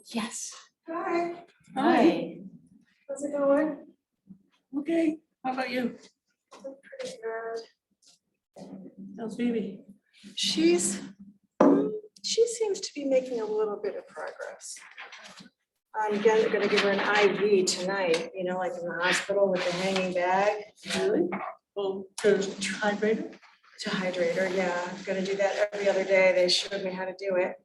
Yes. Hi, Hi. how's it going? Okay, how about you? Pretty good. How's Phoebe? She seems to be making a little bit of progress. I'm gonna give her an IV tonight, you know, like in the hospital with the hanging bag Really? Oh, to hydrate her? to hydrate her. Yeah, I'm gonna do that every other day. They showed me how to do it.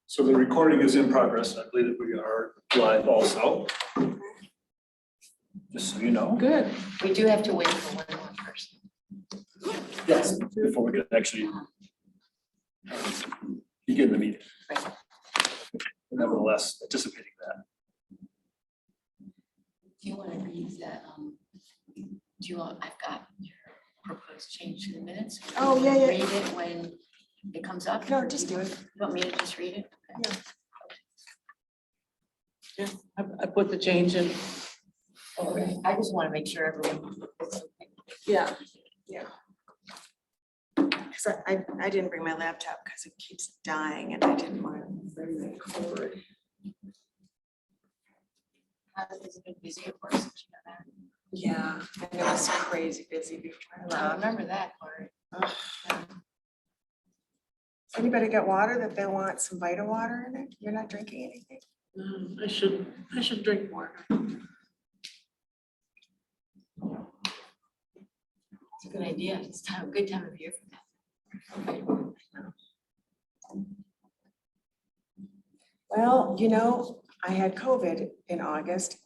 So the recording is in progress. I believe that we are live also. Just so you know. Good. We do have to wait for one more person. Yes, before we can actually begin the meeting. Right. Nevertheless, anticipating that. Do you want to read that? I've got your proposed change to the minutes. Oh, yeah, yeah. Read it when it comes up. No, or just you do it. Want me to just read it? Okay. Yeah, I put the change in. Okay. I just want to make sure everyone. Yeah. Because I didn't bring my laptop because it keeps dying and I didn't want to bring my cord. Has it been busy at work since you know that? Yeah, and it was crazy busy before I I left. remember that part. Ugh. Anybody got water that they want some Vita water in it? You're not drinking anything? I should drink more. It's a good idea. It's good time of year for that. Well, you know, I had COVID in August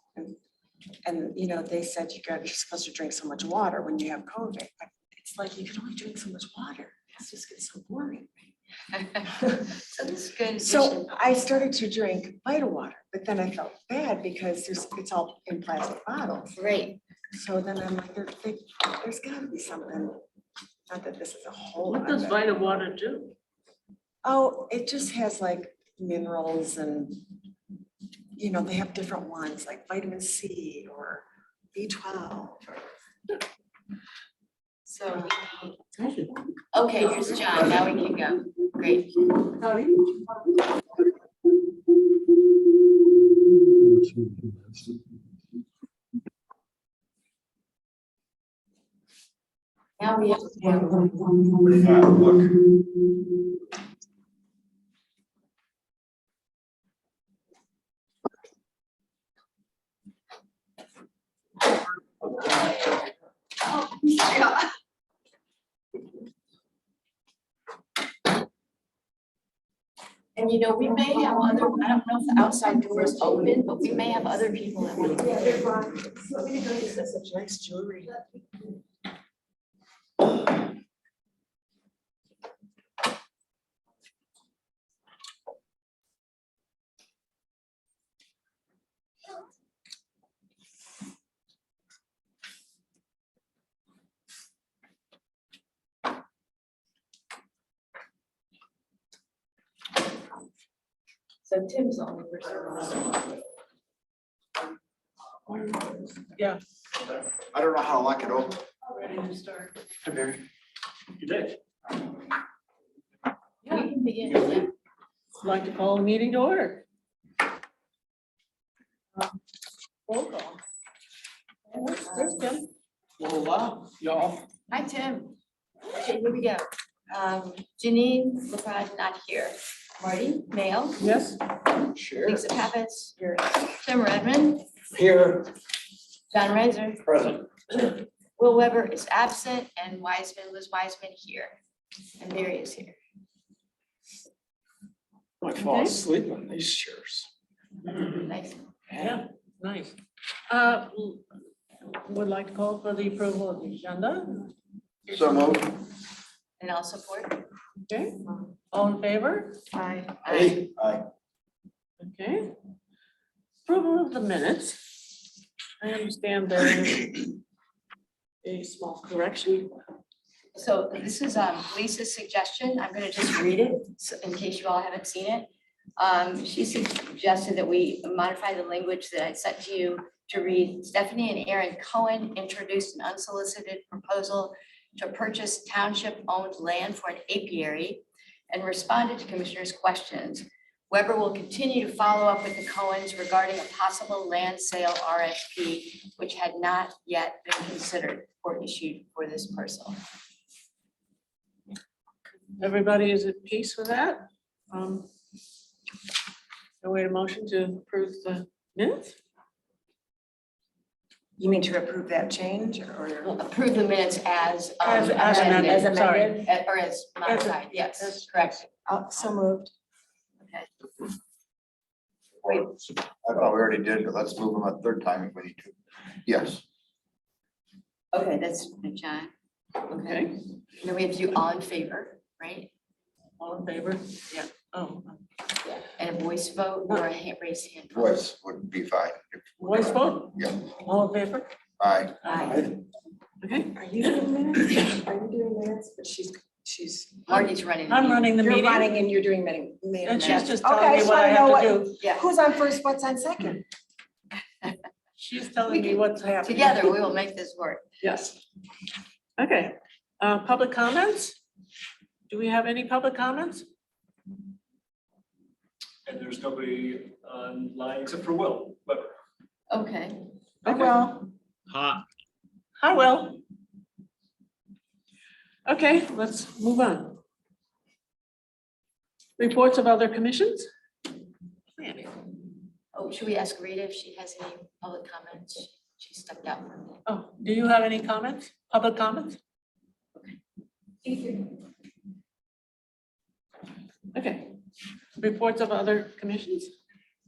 and you know, they said you're supposed to drink so much water when you have COVID. But it's like you can only drink so much water. It just gets so boring. So this is good. So addition. I started to drink Vita water, but then I felt bad because it's all in plastic bottles. Great. So then I'm like, there's gotta be something. Not that this is a whole What lot. does but- Vita water do? Oh, it just has like minerals and, you know, they have different ones like vitamin C or B12. So, I should. okay, here's John. Now we can go. Great. Now we have. What do you have? Look. And you know, we may have other, I don't know if the outside door is open, but we may have other people that want to. Yeah, they're fun. This is such nice jewelry. So Tim's the only person. Yeah. I don't know how to lock it open. Ready to start. Hi, Mary. You did. We can begin. Yeah. Like to call the meeting to order. Roll call. There's Tim. Well, y'all. Hi, Tim. Okay, here we go. Janine LaPrade not here. Marty Mayo, Yes. Sure. Lisa Pappas, here. Tim Redmond, Here. John Reiser, Present. Will Weber is absent, and Liz Wiseman here. And Barry is here. I fall asleep on these chairs. Nice. Yeah, nice. Would like to call for the approval of the agenda. So moved. And I'll support. Okay, all in favor? Hi. Hey. Aye. Okay. Approval of the minutes. I understand there is a small correction. So this is Lisa's suggestion. I'm gonna just read it in case you all haven't seen it. She suggested that we modify the language that I sent to you to read Stephanie and Aaron Cohen introduced an unsolicited proposal to purchase township-owned land for an apiary and responded to commissioners' questions. Weber will continue to follow up with the Cohens regarding a possible land sale RFP, which had not yet been considered or issued for this parcel. Everybody is at peace with that? No way to motion to approve the minutes? You mean to approve that change or? Approve the minutes as As amended, As sorry. amended? Or as modified, yes, correct. Oh, so moved. Okay. Wait, I thought we already did, but let's move them a third time if we need to. Yes. okay, that's John. Okay, Then we have to do all in favor, right? all in favor? Yeah. Oh, And a voice vote or a raised hand vote? Voice would be fine. voice vote? Yeah. All in favor? Aye. Aye. Okay, Are you doing minutes? Are you doing minutes? But she's. Marty's running. the I'm meeting. running the You're meeting. running and you're doing meeting. And she's just Okay, telling me just what I wanna know have to do. Yeah, Who's on first, what's on second? She's telling me what's happening. together we will make this work. Yes. Okay, public comments? Do we have any public comments? And there's nobody online except for Will, but Okay, Okay. Well, Hi, Will. Okay, let's move on. Reports of other commissions? Planning. oh, should we ask Rita if she has any public comments? She stepped out for a minute. Oh, do you have any comments, public comments? Okay, reports of other commissions?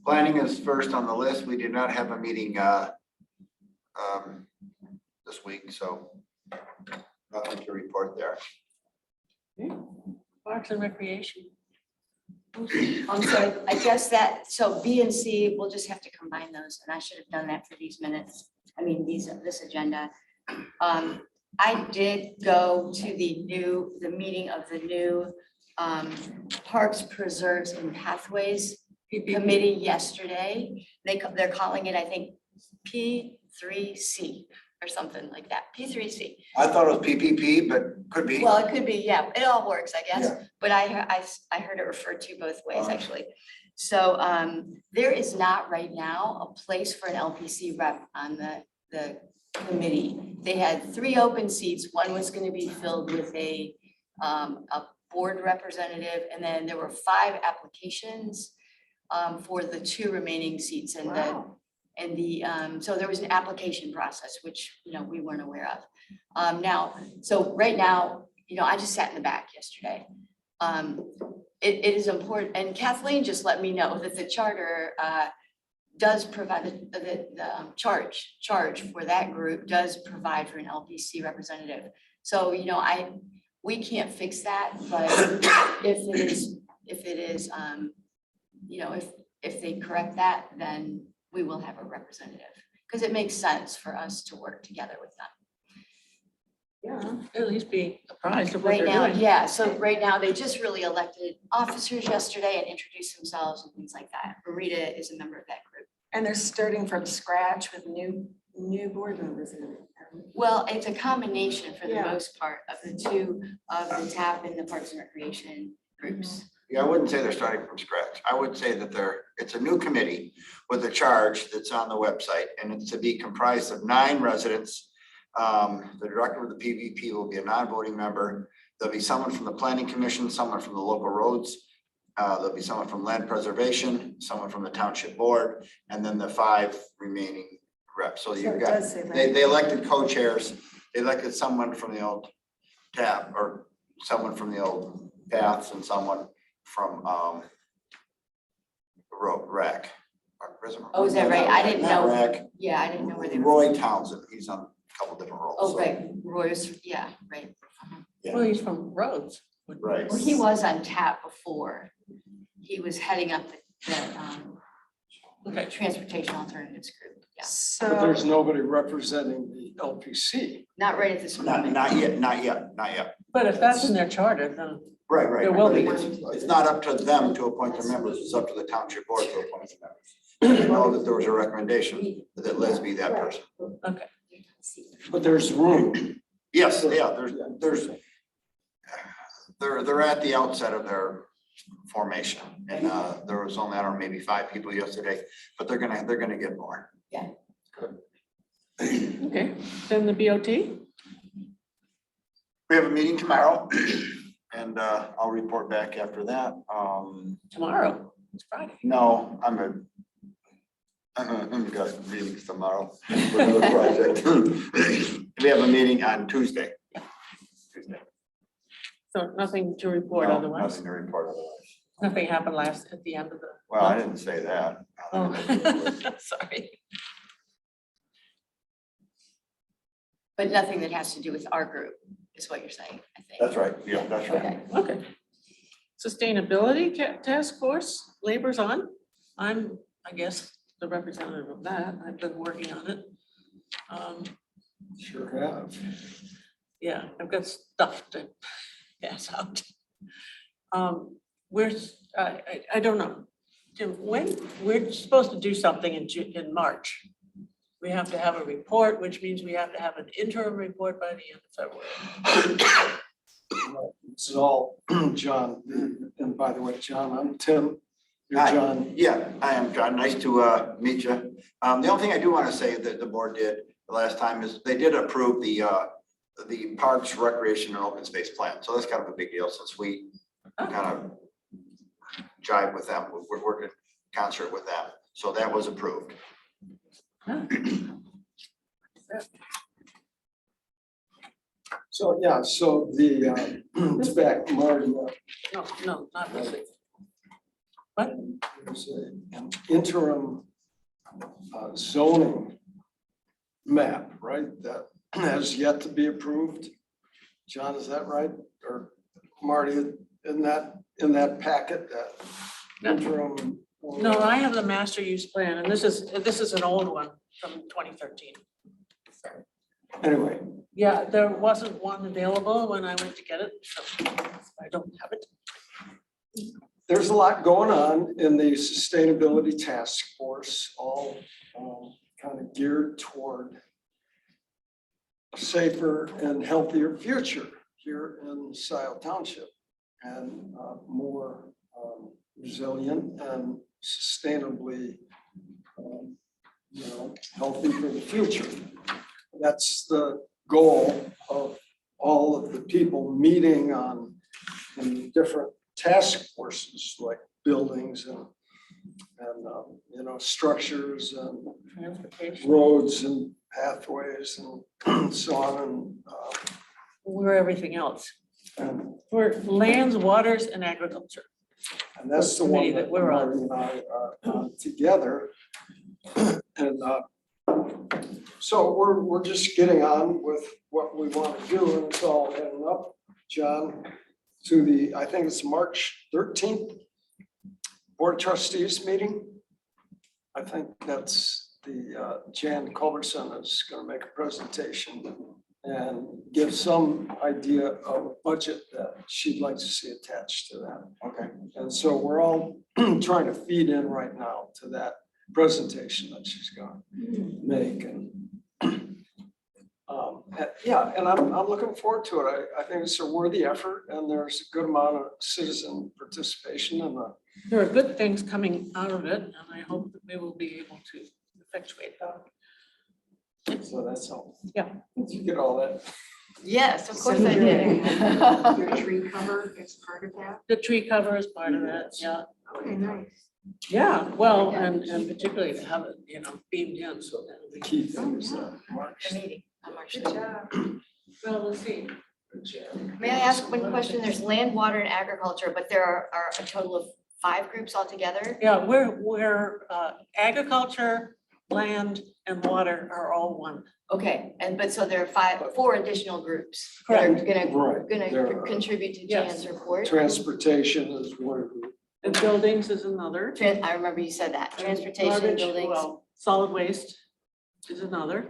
Planning is first on the list. We did not have a meeting this week, so nothing to report there. Okay. Parks and Recreation? So I guess that, so B and C, we'll just have to combine those, and I should have done that for these minutes. I mean, this agenda. I did go to the meeting of the new Parks, Preserves and Pathways Committee yesterday. They're calling it, I think, P3C or something like that, P3C. I thought it was PPP, but could be. Well, it could be, yeah, it all works, I guess, Yeah. but I heard it referred to both ways, actually. So there is not right now a place for an LPC rep on the committee. They had 3 open seats. One was gonna be filled with a board representative, and then there were 5 applications for the 2 remaining seats, and so there was an application process, which, we weren't aware of. Now, so right now, I just sat in the back yesterday. It is important, and Kathleen just let me know that the charter does provide the charge for that group does provide for an LPC representative. So, we can't fix that, but if it is, if they correct that, then we will have a representative, because it makes sense for us to work together with them. Yeah, at least be apprised of what Right they're now, doing. yeah, so right now, they just really elected officers yesterday and introduced themselves and things like that. Rita is a member of that group. and they're starting from scratch with new board members in it. Well, it's a combination for the Yeah. most part of the 2 of the TAP and the Parks and Recreation groups. Yeah, I wouldn't say they're starting from scratch. I would say that it's a new committee with a charge that's on the website, and it's to be comprised of 9 residents. The director of the PVP will be a non-voting member. There'll be someone from the Planning Commission, someone from the local roads. There'll be someone from Land Preservation, someone from the Township Board, and then the 5 remaining reps. So So you've it got, does say that. they elected co-chairs. They elected someone from the old TAP or someone from the old Paths and someone from RAC. Oh, is that right? I didn't know. RAC, Yeah, I didn't know where they were. Roy Townsend, he's on a couple different roles. Oh, so- right, Roy's, yeah, right. Well, he's from Rhodes. Right. Well, he was on TAP before. He was heading up the Transportation Alternatives Group, yeah. But there's So, nobody representing the LPC. Not right at this moment. Not yet. But if that's in their charter, then Right. There will be. It's not up to them to appoint their members, it's up to the township board to appoint the members. I know that there was a recommendation that Liz be that person. okay. But there's room Yes, yeah, they're at the outset of their formation, and there was only, I don't know, maybe 5 people yesterday, but they're gonna get more. Okay, then the BOT? We have a meeting tomorrow, and I'll report back after that. Tomorrow, it's Friday. No, I've got meetings tomorrow for another project. We have a meeting on Tuesday. So nothing to report No, otherwise. Nothing to report otherwise. Nothing happened at the end of the. Well, I didn't say that. Oh, sorry. But nothing that has to do with our group is what you're saying, I think. That's right, yeah, that's right. Okay. Okay. Sustainability task force, labor's on. I'm, I guess, the representative of that. I've been working on it. Sure have. Yeah, I've got stuff to pass out. I don't know. Jim, when, we're supposed to do something in March. We have to have a report, which means we have to have an interim report by the end of February. This is all John, and by the way, John, I'm Tim. You're Hi. John. Yeah, I am John. Nice to meet you. The only thing I do want to say that the board did the last time is they did approve the Parks, Recreation and Open Space Plan. So that's kind of a big deal since we kind of jive with them. We're working in concert with them. So that was approved. So, yeah, so the, it's back, Marty, No, not really. there's an interim zoning map, right, that has yet to be approved. John, is that right? Or Marty, in that packet, that interim? No, I have the master use plan, and this is an old one from 2013. Anyway, Yeah, there wasn't one available when I went to get it, so I don't have it. there's a lot going on in the sustainability task force, all kind of geared toward a safer and healthier future here in Scio Township, and more resilient and sustainably, healthy for the future. That's the goal of all of the people meeting on in different task forces, like buildings and structures and Transportation. roads and pathways and so on. We're everything else. And We're lands, waters, and agriculture. and that's the Committee one that that we're on. Marty and I are on together. And so we're just getting on with what we want to do, and it's all heading up, John, to the, I think it's March 13th Board of Trustees meeting. I think that's the Jan Culberson is going to make a presentation and give some idea of a budget that she'd like to see attached to that. Okay. And so we're all trying to feed in right now to that presentation that she's going to make. And yeah, and I'm looking forward to it. I think it's a worthy effort, and there's a good amount of citizen participation in the. There are good things coming out of it, and I hope that we will be able to effectuate that. So that's all. Yeah. Did you get all that? Yes, of course I did. Your tree cover is part of that? The tree cover is part of it, yeah. Okay, nice. Yeah, well, and particularly to have it, beamed in, so that The key thing is March. The meeting on March Good 13th. job. well, we'll see. May I ask one question? There's land, water, and agriculture, but there are a total of 5 groups altogether? Yeah, we're agriculture, land, and water are all one. Okay, but so there are 4 additional groups that are Correct. Right, gonna there are. contribute to Yes. Jan's report. Transportation is one of the. And buildings is another. I remember you said that. Transportation, Garbage, buildings. well, solid waste is another.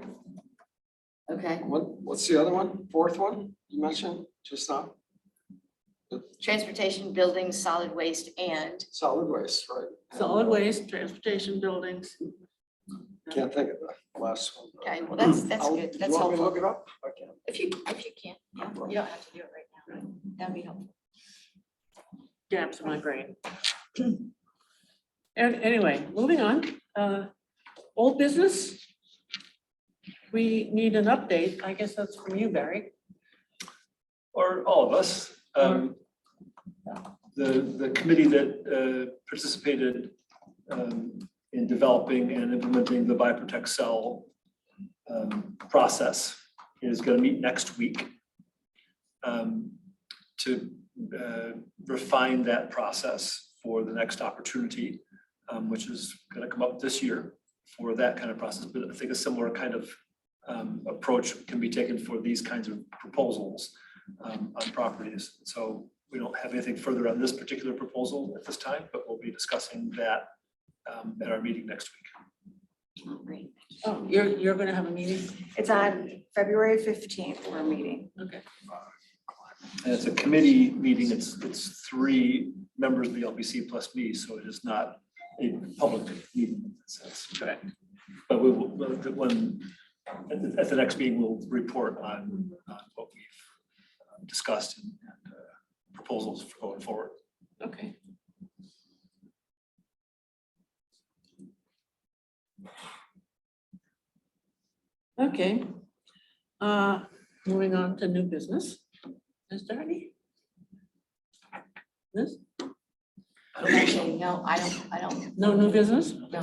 Okay, What's the other one? Fourth one you mentioned just now? transportation, buildings, solid waste, and Solid waste, right? Solid waste, transportation, buildings. Can't think of the last one. okay, well, that's I'll- good. do That's you want me to helpful. look it up? I can. If you can, yeah, you don't have to do it right now. That'd be helpful. Gaps in my brain. And anyway, moving on, old business. We need an update. I guess that's from you, Barry. Or all of us. The committee that participated in developing and implementing the Bioprotect cell process is going to meet next week to refine that process for the next opportunity, which is going to come up this year for that kind of process. But I think a similar kind of approach can be taken for these kinds of proposals on properties. So we don't have anything further on this particular proposal at this time, but we'll be discussing that at our meeting next week. Great. Oh, you're gonna have a meeting? It's on February 15th, we're meeting. Okay. And it's a committee meeting. It's 3 members of the LPC plus me, so it is not a public meeting in that sense. Correct. But we will, at the next meeting, we'll report on what we've discussed and proposals for going forward. Okay. Okay. Moving on to new business. Is there any? This? Actually, no, I don't, No new business? no.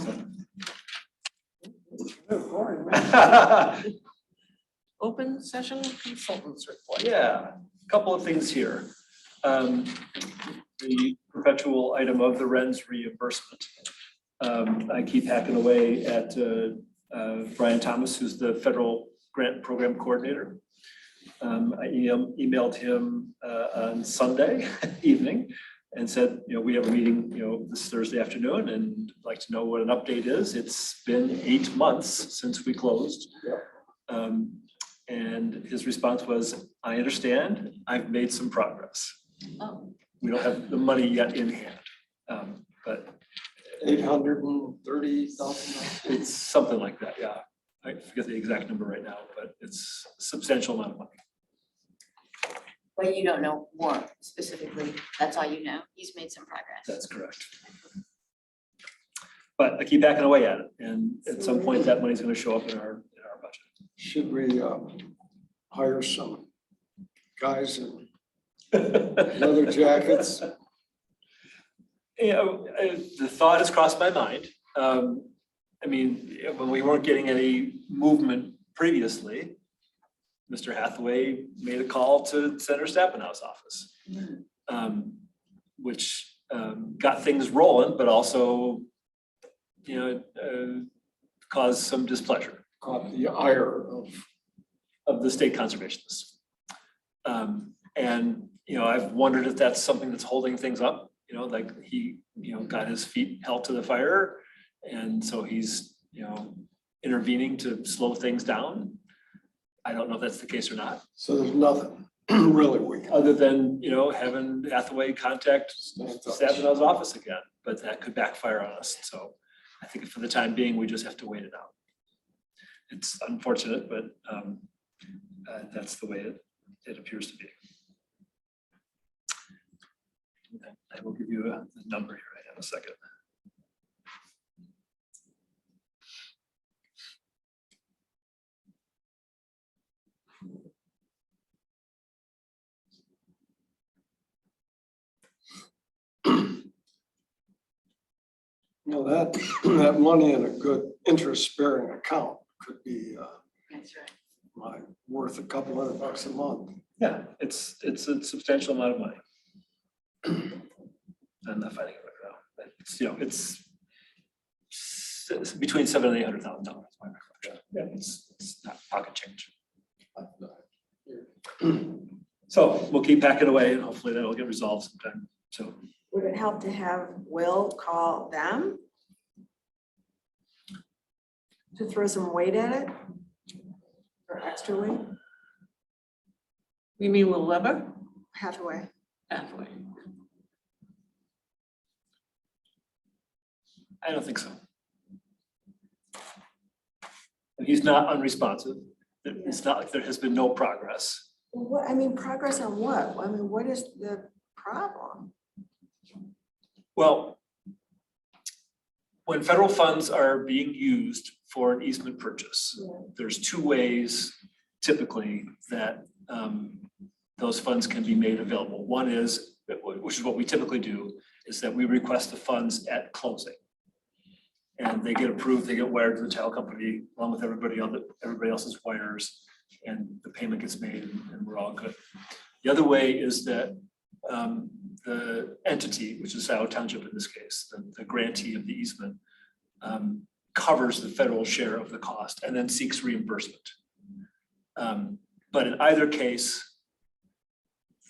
Open session consultants report. Yeah, a couple of things here. The perpetual item of the RENS reimbursement. I keep hacking away at Brian Thomas, who's the federal grant program coordinator. I emailed him on Sunday evening and said, we have a meeting, this Thursday afternoon, and I'd like to know what an update is. It's been 8 months since we closed. And his response was, I understand, I've made some progress. Oh, We don't have the money yet in hand, but 830,000. it's something like that, yeah. I forget the exact number right now, but it's a substantial amount of money. but you don't know more specifically. That's all you know. He's made some progress. That's correct. But I keep backing away at it, and at some point that money's going to show up in our budget. Should we hire some guys in leather jackets? The thought has crossed my mind. I mean, when we weren't getting any movement previously, Mr. Hathaway made a call to Senator Steppenow's office, which got things rolling, but also, caused some displeasure Caught the ire of the state conservationists. And, I've wondered if that's something that's holding things up, like he, got his feet held to the fire. And so he's, intervening to slow things down. I don't know if that's the case or not, so there's nothing really we can. other than, having Hathaway contact Stay in touch. Stabenow's office again, but that could backfire on us. So I think for the time being, we just have to wait it out. It's unfortunate, but that's the way it appears to be. I will give you a number here right in a second. That money in a good interest-bearing account could be That's right. worth a couple $100 a month. Yeah, it's a substantial amount of money. I'm not fighting it right now, but it's, it's between $700,000 and $800,000. My recollection. Yeah, it's not pocket change. So we'll keep packing away and hopefully that'll get resolved sometime soon. Would it help to have Will call them? To throw some weight at it? Or extra weight? You mean Will Weber? Hathaway. Halfway. I don't think so. And he's not unresponsive. It's not like there has been no progress. What, I mean, progress on what? I mean, what is the problem? Well, when federal funds are being used for an easement purchase, there's two ways typically that those funds can be made available. One is, which is what we typically do, is that we request the funds at closing. And they get approved, they get wired to the title company along with everybody else's wires, and the payment gets made and we're all good. The other way is that the entity, which is Scio Township in this case, the grantee of the easement, covers the federal share of the cost and then seeks reimbursement. But in either case,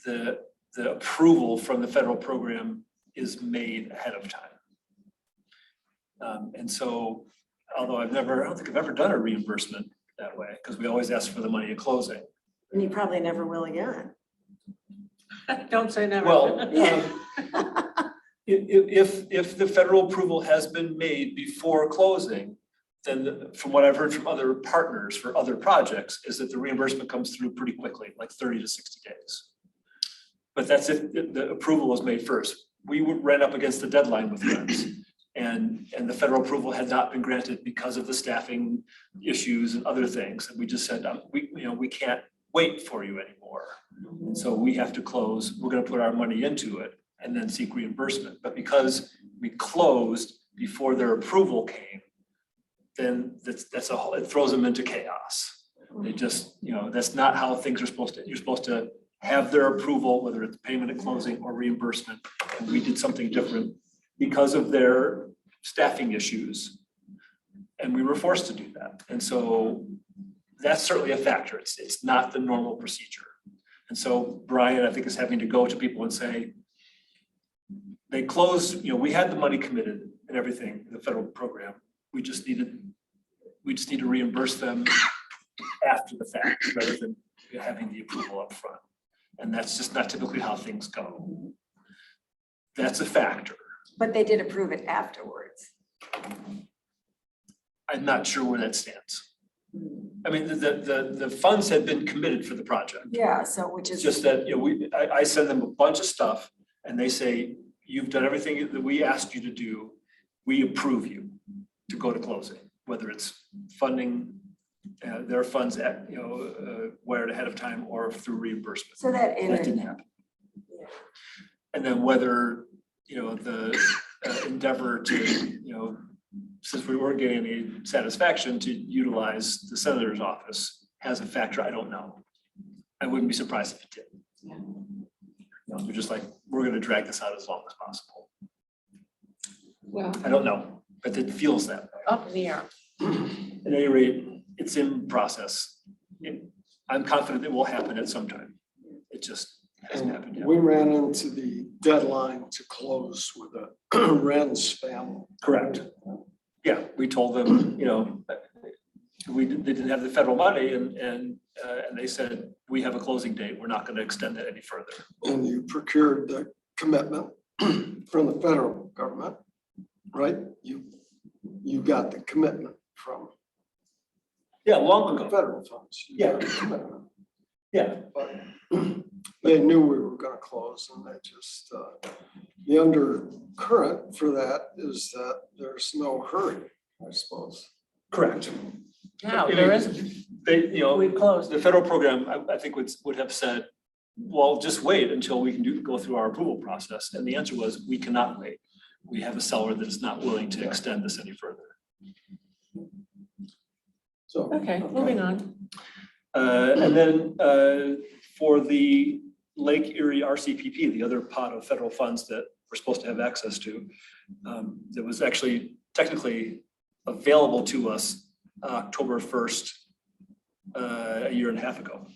the approval from the federal program is made ahead of time. And so, although I don't think I've ever done a reimbursement that way, because we always ask for the money at closing. And you probably never will again. Don't say never. Well, if the federal approval has been made before closing, then from what I've heard from other partners for other projects is that the reimbursement comes through pretty quickly, like 30 to 60 days. But that's if the approval was made first. We ran up against the deadline with Friends, and the federal approval had not been granted because of the staffing issues and other things. And we just said, we can't wait for you anymore. And so we have to close. We're going to put our money into it and then seek reimbursement. But because we closed before their approval came, then it throws them into chaos. They just, that's not how things are supposed to. You're supposed to have their approval, whether it's payment at closing or reimbursement. And we did something different because of their staffing issues. And we were forced to do that. And so that's certainly a factor. It's not the normal procedure. And so Brian, I think, is having to go to people and say, they closed, we had the money committed and everything, the federal program. We just need to reimburse them after the fact rather than having the approval up front. And that's just not typically how things go. That's a factor. But they did approve it afterwards. I'm not sure where that stands. I mean, the funds had been committed for the project. Yeah, so which It's is. just that, I send them a bunch of stuff and they say, you've done everything that we asked you to do. We approve you to go to closing, whether it's funding their funds at, wired ahead of time or through reimbursement. So that That didn't happen. And then whether, the endeavor to, since we weren't getting any satisfaction to utilize the senator's office has a factor, I don't know. I wouldn't be surprised if it did. Yeah. They're just like, we're gonna drag this out as long as possible. Well, I don't know, but it feels that way. Up in the air. At any rate, it's in process. I'm confident it will happen at some time. It just hasn't happened yet. We ran into the deadline to close with a Ren's family. Correct. Yeah, we told them, they didn't have the federal money and they said, we have a closing date. We're not going to extend that any further. And you procured the commitment from the federal government, right? You got the commitment from Yeah, long the ago. federal funds. You got the commitment. Yeah. But they knew we were gonna close and they just, the undercurrent for that is that there's no hurry, I suppose. Correct. Now, there isn't. They, We've closed. the federal program, I think would have said, well, just wait until we can go through our approval process. And the answer was, we cannot wait. We have a seller that is not willing to extend this any further. So. Okay, moving on. And then for the Lake Erie RCPP, the other pot of federal funds that we're supposed to have access to, that was actually technically available to us October 1st, a year and a half ago.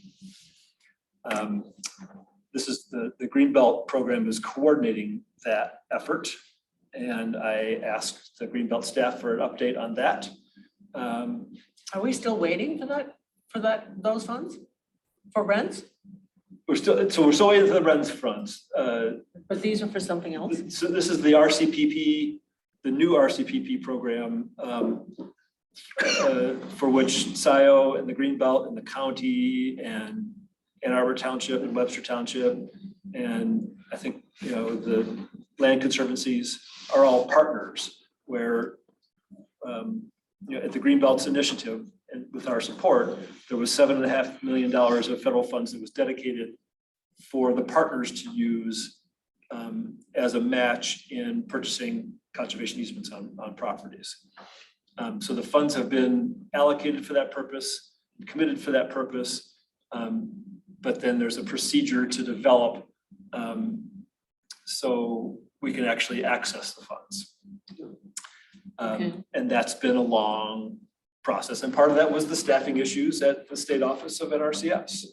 This is the Greenbelt program is coordinating that effort. And I asked the Greenbelt staff for an update on that. Are we still waiting for those funds? For rents? We're still waiting for the RENS funds. But these are for something else? So this is the RCPP, the new RCPP program. for which Scio and the Greenbelt and the county and Ann Arbor Township and Webster Township and I think, the land conservancies are all partners where, at the Greenbelts Initiative and with our support, there was $7.5 million of federal funds that was dedicated for the partners to use as a match in purchasing conservation easements on properties. So the funds have been allocated for that purpose, committed for that purpose, but then there's a procedure to develop so we can actually access the funds. And that's been a long process. And part of that was the staffing issues at the state office of NRCS,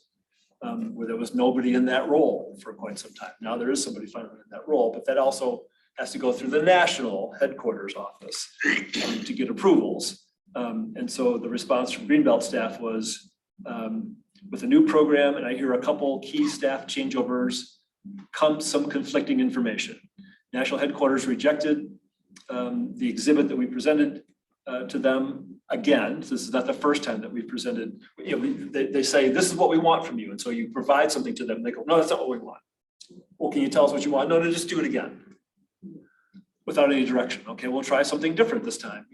where there was nobody in that role for quite some time. Now there is somebody finally in that role, but that also has to go through the national headquarters office to get approvals. And so the response from Greenbelt staff was with a new program, and I hear a couple key staff changeovers, comes some conflicting information. National headquarters rejected the exhibit that we presented to them. Again, this is not the first time that we've presented, they say, this is what we want from you. And so you provide something to them. They go, no, that's not what we want. Well, can you tell us what you want? No, just do it again. Without any direction. Okay, we'll try something different this time,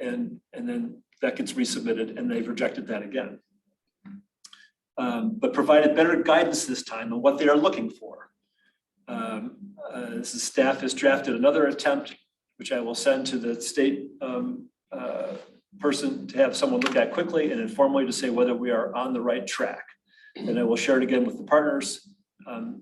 and then that gets resubmitted and they've rejected that again. But provided better guidance this time on what they are looking for. This staff has drafted another attempt, which I will send to the state person to have someone look at quickly and informally to say whether we are on the right track. And I will share it again with the partners,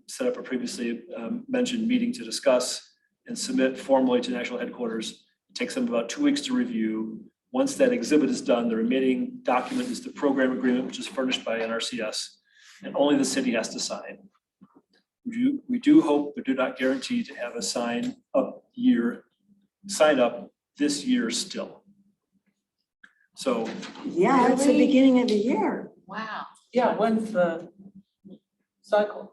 set up a previously mentioned meeting to discuss and submit formally to national headquarters. It takes them about 2 weeks to review. Once that exhibit is done, the remaining document is the program agreement, which is furnished by NRCS, and only the city has to sign. We do hope, but do not guarantee to have a sign up this year still. So. Yeah, it's the beginning of the year. Wow. Yeah, when's the cycle?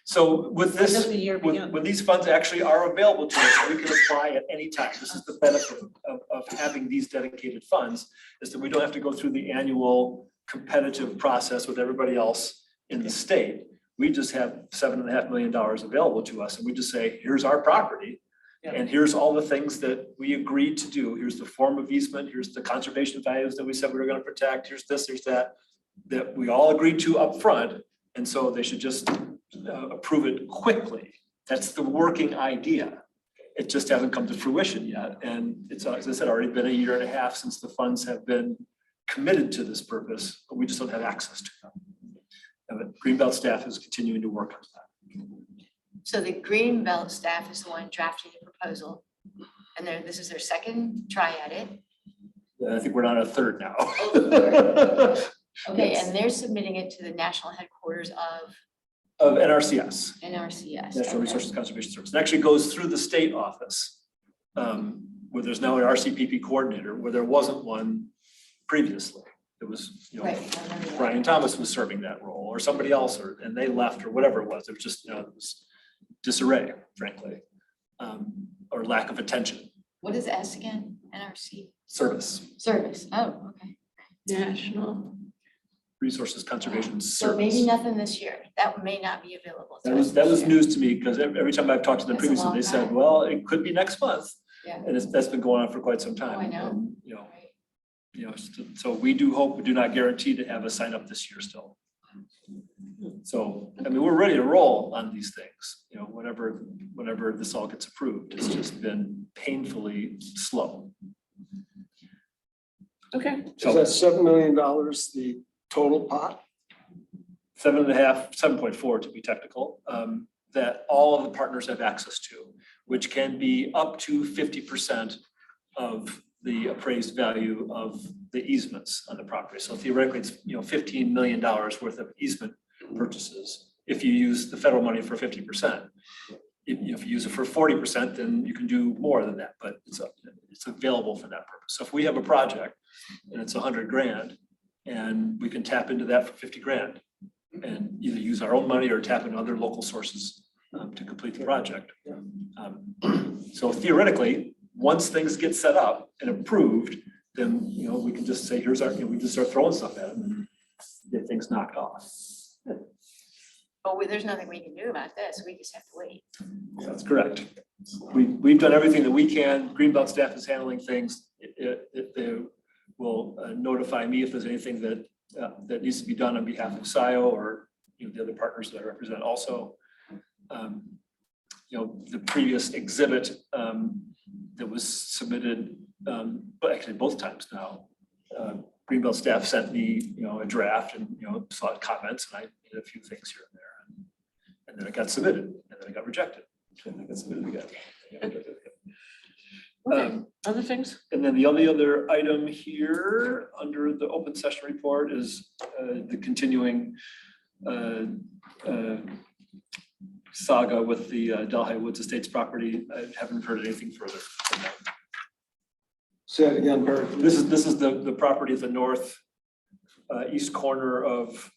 So with When this, does the year begin? when these funds actually are available to us, we can apply at any time. This is the benefit of having these dedicated funds, is that we don't have to go through the annual competitive process with everybody else in the state. We just have $7.5 million available to us, and we just say, here's our property. Yeah. And here's all the things that we agreed to do. Here's the form of easement. Here's the conservation values that we said we were going to protect. Here's this, here's that we all agreed to up front. And so they should just approve it quickly. That's the working idea. It just hasn't come to fruition yet. And it's, as I said, already been 1.5 years since the funds have been committed to this purpose, but we just don't have access to them. And the Greenbelt staff is continuing to work on that. So the Greenbelt staff is the one drafting the proposal. And this is their second try at it. I think we're on a third now. Okay, Yes. and they're submitting it to the national headquarters Of NRCS. NRCS. National Okay. Resources Conservation Service. It actually goes through the state office, where there's now an RCPP coordinator, where there wasn't one previously. It was, Right. I remember that. Brian Thomas was serving that role, or somebody else, and they left, or whatever it was. It was just, it was disarray, frankly, or lack of attention, What is S again? NRC service, service. Oh, okay. National. Resources Conservation So maybe Service. nothing this year. That may not be available. to That us was this year. news to me, because every time I've talked to them That's a previously, long they said, time. well, it could be next month. Yeah. And that's been going on for quite some time. I know. And, Right. so we do hope, we do not guarantee to have a sign up this year still. So, I mean, we're ready to roll on these things, whenever this all gets approved. It's just been painfully slow. Okay. Is that $7 million the total pot? 7.4 to be technical, that all of the partners have access to, which can be up to 50% of the appraised value of the easements on the property. So theoretically, it's, $15 million worth of easement purchases if you use the federal money for 50%. If you use it for 40%, then you can do more than that, but it's available for that purpose. So if we have a project and it's $100,000 and we can tap into that for 50 grand and either use our own money or tap into other local sources to complete the project. So theoretically, once things get set up and approved, then, we can just say, here's our, we just start throwing stuff at them and get things knocked off. But there's nothing we can do about this. We just have to wait. That's correct. We've done everything that we can. Greenbelt staff is handling things. They will notify me if there's anything that needs to be done on behalf of Scio or, the other partners that I represent also. The previous exhibit that was submitted, but actually both times now, Greenbelt staff sent me, a draft and, saw comments, and I did a few things here and there. And then it got submitted, and then it got rejected, and then it got submitted again. Other things? And then the only other item here under the open session report is the continuing saga with the Delhi Woods Estates property. I haven't heard anything further from them. Say it again, Barry. This is the property at the north east corner of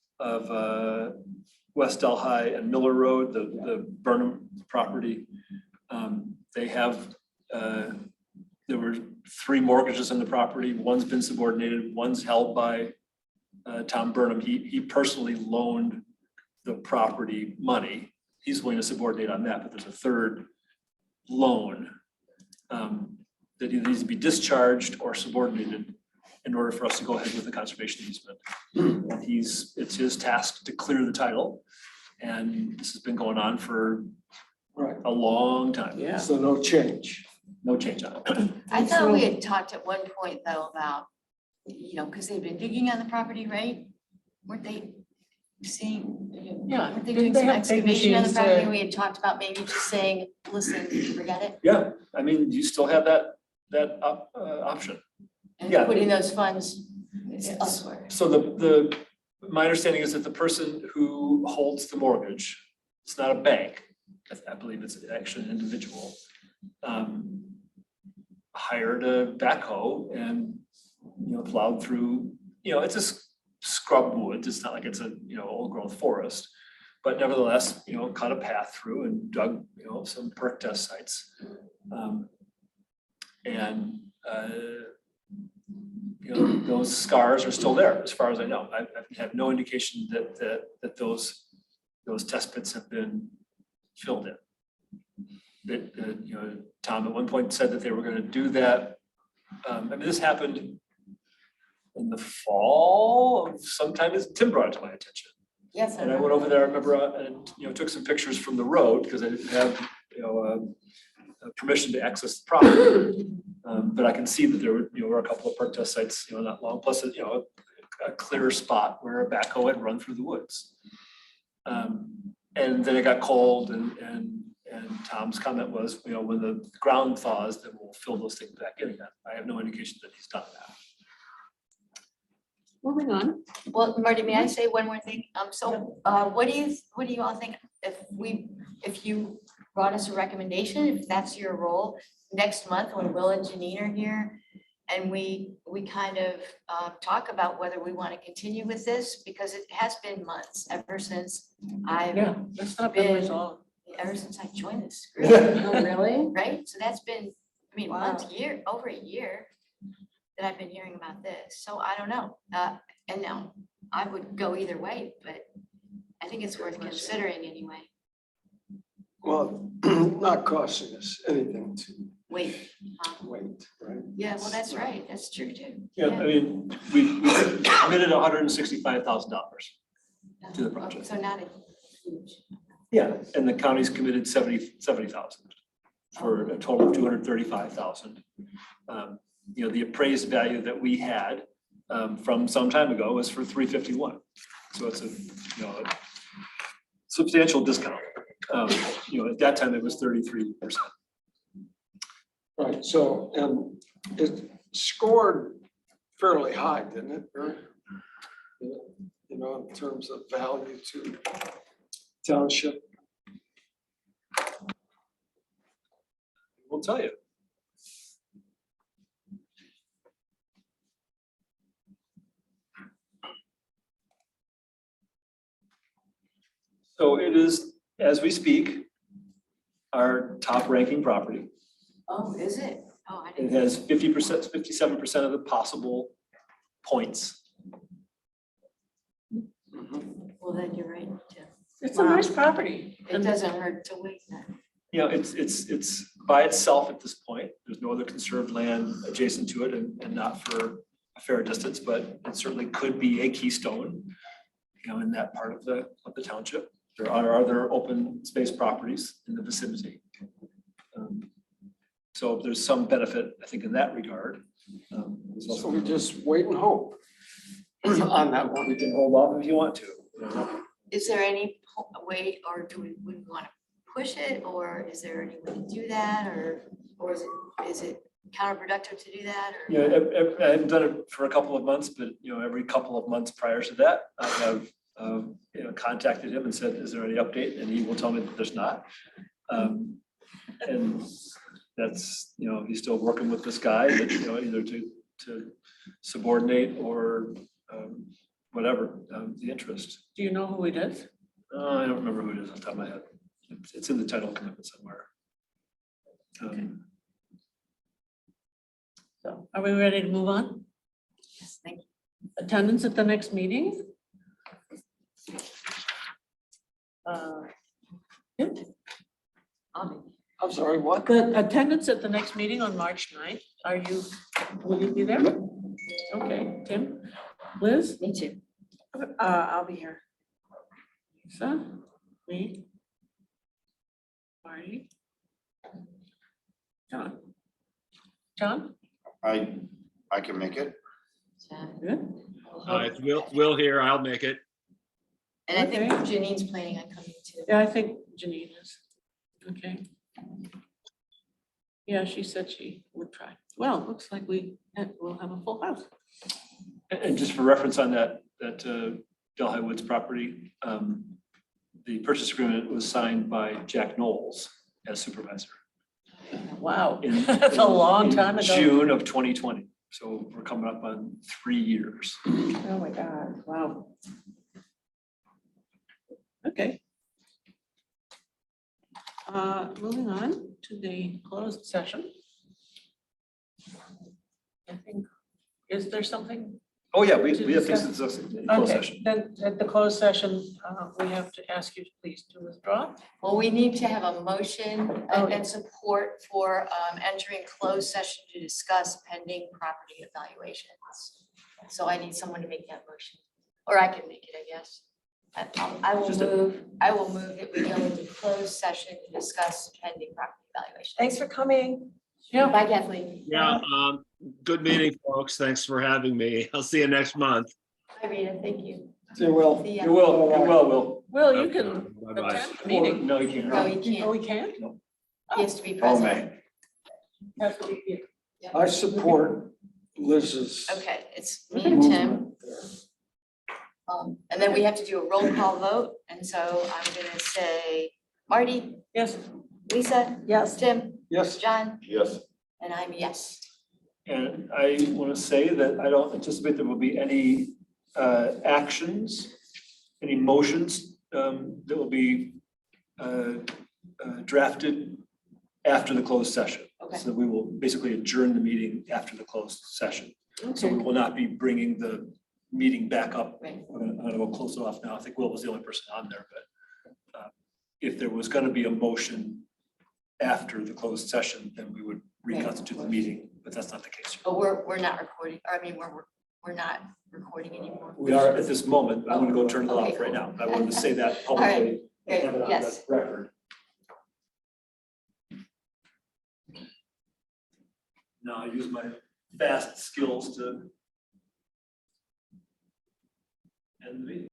West Delhi and Miller Road, the Burnham property. They have there were 3 mortgages in the property. One's been subordinated, one's held by Tom Burnham. He personally loaned the property money. He's willing to subordinate on that, but there's a third loan that either needs to be discharged or subordinated in order for us to go ahead with the conservation easement. And it's his task to clear the title. And this has been going on for Right. a long time. Yeah. So no change. No change on it. I thought we had talked at one point though about, because they've been digging on the property, right? Weren't they seeing, Yeah, weren't they didn't doing they some have big excavation on the machines property? there? We had talked about maybe just saying, listen, forget it, Yeah, I mean, you still have that option. and Yeah. putting those funds elsewhere. So my understanding is that the person who holds the mortgage, it's not a bank, I believe it's actually an individual, hired a backhoe and, plowed through, it's a scrub wood, it's not like it's a, old growth forest. But nevertheless, cut a path through and dug, some perk test sites. Those scars are still there, as far as I know. I have no indication that those test pits have been filled in. That, Tom at one point said that they were gonna do that. This happened in the fall, sometime as Tim brought it to my attention. Yes. And I went over there, I remember, and, took some pictures from the road, because I didn't have, permission to access the property. But I can see that there were a couple of perk test sites, not long, plus, a clear spot where a backhoe had run through the woods. And then it got cold and Tom's comment was, when the ground thaws, then we'll fill those things back in again. I have no indication that he's done that. Moving on. Well, Marty, may I say one more thing? What do you all think if you brought us a recommendation, if that's your role, next month when Will and Janine are here, and we kind of talk about whether we want to continue with this, because it has been months ever since Yeah, that's not been resolved. ever since I joined this group, Oh, really? right? So that's been, Wow. over a year that I've been hearing about this. So I don't know. And now I would go either way, but I think it's worth considering anyway. Well, not costing us anything to Wait, wait, right? yeah, well, that's right. That's true too. Yeah, I mean, we committed $165,000 to the project. So not a huge. Yeah, and the county's committed 70,000 for a total of 235,000. The appraised value that we had from some time ago was for 351. So it's a substantial discount. At that time it was 33%. Right, so, and it scored fairly high, didn't it, Barry? In terms of value to township. We'll tell you. So it is, as we speak, our top ranking property. Oh, is it? Oh, I It didn't. has 50%, 57% of the possible points. Well, then you're right, Tim. It's a nice property. It doesn't hurt to wait then. You know, it's by itself at this point. There's no other conserved land adjacent to it and not for a fair distance, but it certainly could be a keystone, you know, in that part of the township. There are other open space properties in the vicinity. So there's some benefit, I think, in that regard. There's So also- we just wait and hope on that one. We can hold off if you want to. Is there any way, or do we want to push it, or is there any way to do that, or is it counterproductive to do that, or? Yeah, I haven't done it for a couple of months, but you know, every couple of months prior to that, I have you know, contacted him and said, is there any update? And he will tell me that there's not. And that's, you know, he's still working with this guy that, you know, either to subordinate or whatever, the interest. Do you know who it is? I don't remember who it is off the top of my head. It's in the title commitment somewhere. So are we ready to move on? Yes, thank you. Attendance at the next meeting? Yep. I'm sorry, what? The attendance at the next meeting on March 9th, will you be there? Okay, Tim, Liz, Me too. I'll be here. Lisa, me, Marty, John. John, I can make it. good? It's Will here. I'll make it. And I think Okay. Janine's planning on coming too. Yeah, I think Janine is. Okay. Yeah, she said she would try. Well, looks like we'll have a full house. And just for reference on that Delhi Woods property, the purchase agreement was signed by Jack Knowles as supervisor. Wow, in- that's a long in time ago. June of 2020. So we're coming up on 3 years. Oh, my God. Wow. Okay. Moving on to the closed session. I think, is there something? Oh, yeah, we have things to discuss in closed Okay, session. then at the closed session, we have to ask you please to withdraw. Well, we need to have a motion Oh. and support for entering closed session to discuss pending property evaluations. So I need someone to make that motion, or I can make it, I guess. I will Just a- move that we go into closed session to discuss pending property evaluation. Thanks for coming. Yeah. Bye, Kathleen. Yeah, good meeting, folks. Thanks for having me. I'll see you next month. Bye, Rita, thank you. See, Will. See ya. You will. Well, you can Bye-bye. attend the meeting. No, you can't. No, he Oh, can't. we can? He has to be Oh, present. Have to be here. I support Liz's. Okay, it's me and Tim. And then we have to do a roll call vote, and so I'm gonna say Marty, Yes, Lisa, Yes. Tim, Yes. John, Yes. and I'm yes. And I want to say that I don't anticipate there will be any actions, any motions that will be drafted after the closed session. Okay. So we will basically adjourn the meeting after the closed session. So we okay. will not be bringing the meeting back up. Right. I'm gonna go close it off now. I think Will was the only person on there, but if there was gonna be a motion after the closed session, then we would reconstitute the meeting, but that's not the case. But we're not recording, or I mean, we're not recording anymore. We are at this moment. I'm gonna go turn it Okay, off right cool. now. I wanted to say that All right. publicly. Great, have it on yes. the record. Now I use my fast skills to end the meeting.